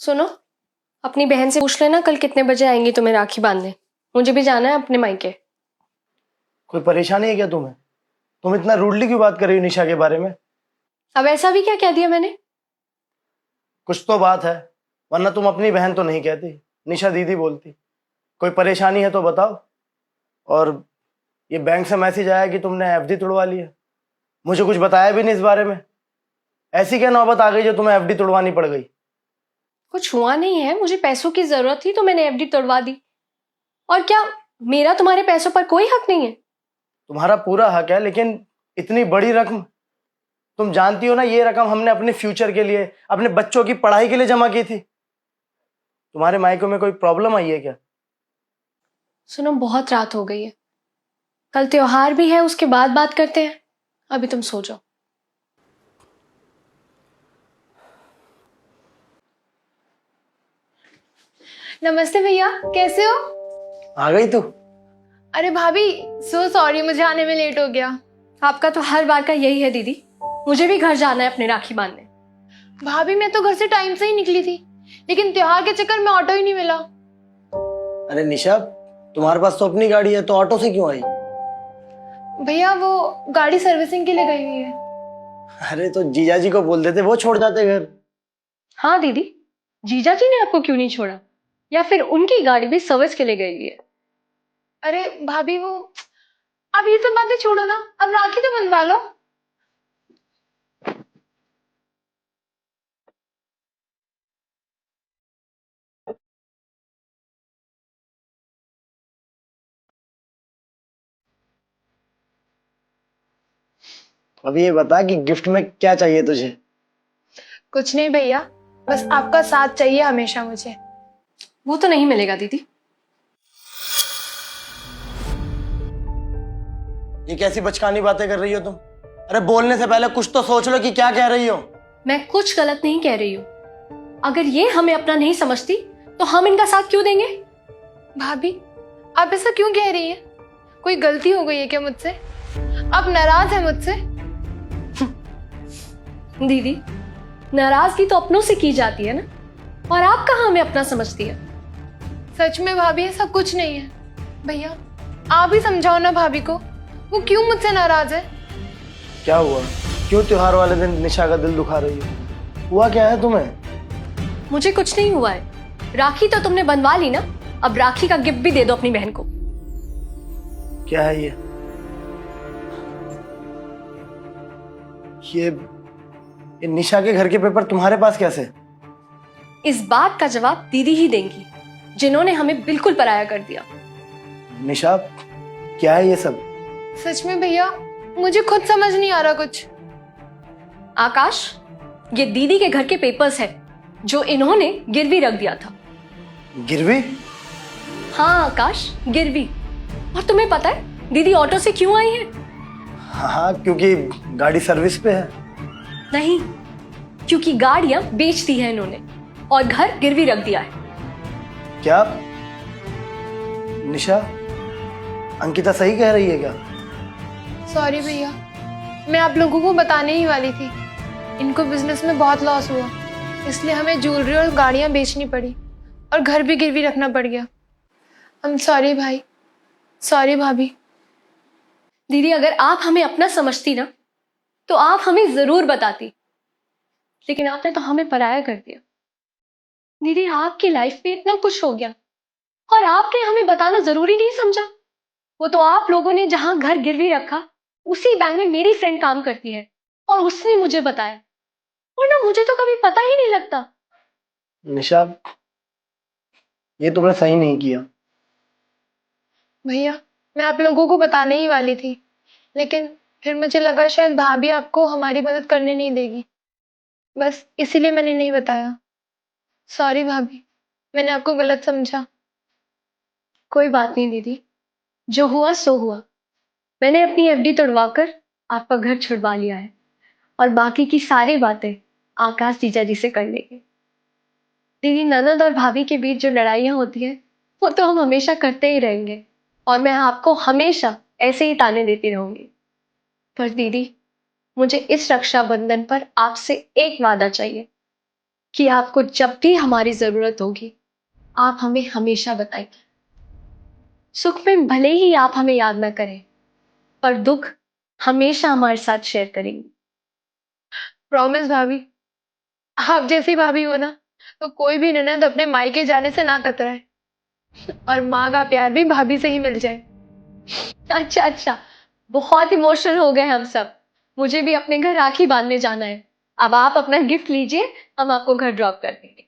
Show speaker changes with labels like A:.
A: सुनो, अपनी बहन से पूछ लेना कल कितने बजे आएंगी तुम्हें राखी बांधने। मुझे भी जाना है अपने मायके।
B: कोई परेशानी है क्या तुम्हें? तुम इतना रूडली क्यों बात कर रही हो निशा के बारे में?
A: अब ऐसा भी क्या कह दिया मैंने?
B: कुछ तो बात है, वरना तुम अपनी बहन तो नहीं कहती, निशा दीदी बोलती। कोई परेशानी है तो बताओ। और ये बैंक से मैसेज आया कि तुमने एफडी तुड़वा ली है, मुझे कुछ बताया भी नहीं इस बारे में। ऐसी क्या नौबत आ गई जो तुम्हें एफडी तुड़वानी पड़ गई?
A: कुछ हुआ नहीं है, मुझे पैसों की जरूरत थी तो मैंने एफडी तोड़वा दी। और क्या मेरा तुम्हारे पैसों पर कोई हक नहीं है?
B: तुम्हारा पूरा हक है, लेकिन इतनी बड़ी रकम, तुम जानती हो ना ये रकम हमने अपने फ्यूचर के लिए, अपने बच्चों की पढ़ाई के लिए जमा की थी। तुम्हारे मायके में कोई प्रॉब्लम आई है क्या?
A: सुनो, बहुत रात हो गई है, कल त्योहार भी है, उसके बाद बात करते हैं। अभी तुम सो जाओ। नमस्ते भैया, कैसे हो?
B: आ गई तू?
C: अरे भाभी, सो सॉरी, मुझे आने में लेट हो गया।
A: आपका तो हर बार का यही है दीदी। मुझे भी घर जाना है अपने राखी बांधने।
C: भाभी, मैं तो घर से टाइम से ही निकली थी, लेकिन त्योहार के चक्कर में ऑटो ही नहीं मिला।
B: अरे निशा, तुम्हारे पास तो अपनी गाड़ी है तो ऑटो से क्यों आई?
C: भैया, वो गाड़ी सर्विसिंग के लिए गई हुई है।
B: अरे तो जीजा जी को बोल देते, वो छोड़ जाते घर।
A: हाँ दीदी, जीजा जी ने आपको क्यों नहीं छोड़ा? या फिर उनकी गाड़ी भी सर्विस के लिए गई हुई है?
C: अरे भाभी, वो अब ये सब बातें छोड़ो ना, अब राखी तो बंधवा लो।
B: अब ये बता कि गिफ्ट में क्या चाहिए तुझे?
C: कुछ नहीं भैया, बस आपका साथ चाहिए हमेशा मुझे।
A: वो तो नहीं मिलेगा दीदी।
B: ये कैसी बचकानी बातें कर रही हो तुम? अरे बोलने से पहले कुछ तो सोच लो कि क्या कह रही हो।
A: मैं कुछ गलत नहीं कह रही हूँ। अगर ये हमें अपना नहीं समझती तो हम इनका साथ क्यों देंगे?
C: भाभी, आप ऐसा क्यों कह रही हैं? कोई गलती हो गई है क्या मुझसे? आप नाराज हैं मुझसे?
A: दीदी, नाराजगी तो अपनों से की जाती है ना, और आप कहाँ हमें अपना समझती है?
C: सच में भाभी, ऐसा कुछ नहीं है। भैया, आप ही समझाओ ना भाभी को, वो क्यों मुझसे नाराज है?
B: क्या हुआ? क्यों त्योहार वाले दिन निशा का दिल दुखा रही हो? हुआ क्या है तुम्हें?
A: मुझे कुछ नहीं हुआ है। राखी तो तुमने बनवा ली ना, अब राखी का गिफ्ट भी दे दो अपनी बहन को।
B: क्या है ये निशा के घर के पेपर तुम्हारे पास कैसे?
A: इस बात का जवाब दीदी ही देंगी, जिन्होंने हमें बिल्कुल पराया कर दिया।
B: निशा, क्या है ये सब?
C: सच में भैया, मुझे खुद समझ नहीं आ रहा कुछ।
A: आकाश, ये दीदी के घर के पेपर्स है जो इन्होंने गिरवी रख दिया था।
B: गिरवी?
A: हाँ आकाश, गिरवी। और तुम्हें पता है दीदी ऑटो से क्यों आई है?
B: हाँ, क्योंकि गाड़ी सर्विस पे है।
A: नहीं, क्योंकि गाड़ियां बेच दी है इन्होंने और घर गिरवी रख दिया है।
B: क्या निशा, अंकिता सही कह रही है क्या?
C: सॉरी भैया, मैं आप लोगों को बताने ही वाली थी। इनको बिजनेस में बहुत लॉस हुआ, इसलिए हमें ज्वेलरी और गाड़ियां बेचनी पड़ी और घर भी गिरवी रखना पड़ गया। आई एम सॉरी भाई, सॉरी भाभी।
A: दीदी, अगर आप हमें अपना समझती ना तो आप हमें जरूर बताती, लेकिन आपने तो हमें पराया कर दिया। दीदी, आपकी लाइफ में इतना कुछ हो गया और आपने हमें बताना जरूरी नहीं समझा। वो तो आप लोगों ने जहां घर गिरवी रखा उसी बैंक में मेरी फ्रेंड काम करती है और उसने मुझे बताया, वरना मुझे तो कभी पता ही नहीं लगता।
B: निशा, ये तुमने सही नहीं किया।
C: भैया, मैं आप लोगों को बताने ही वाली थी, लेकिन फिर मुझे लगा शायद भाभी आपको हमारी मदद करने नहीं देगी, बस इसीलिए मैंने नहीं बताया। सॉरी भाभी, मैंने आपको गलत समझा।
A: कोई बात नहीं दीदी, जो हुआ सो हुआ। मैंने अपनी एफडी तोड़वाकर आपका घर छुड़वा लिया है और बाकी की सारी बातें आकाश जीजा जी से कर लेंगे। दीदी, ननद और भाभी के बीच जो लड़ाइयाँ होती हैं वो तो हम हमेशा करते ही रहेंगे और मैं आपको हमेशा ऐसे ही ताने देती रहूंगी। पर दीदी, मुझे इस रक्षाबंधन पर आपसे एक वादा चाहिए। कि आपको जब भी हमारी जरूरत होगी आप हमें हमेशा बताएंगे। सुख में भले ही आप हमें याद ना करें, पर दुख हमेशा हमारे साथ शेयर करेंगे।
C: प्रॉमिस भाभी, आप जैसी भाभी हो ना तो कोई भी ननद अपने मायके जाने से ना कतराए, और माँ का प्यार भी भाभी से ही मिल जाए।
A: अच्छा अच्छा, बहुत इमोशनल हो गए हम सब। मुझे भी अपने घर राखी बांधने जाना है। अब आप अपना गिफ्ट लीजिए, हम आपको घर ड्रॉप कर देंगे।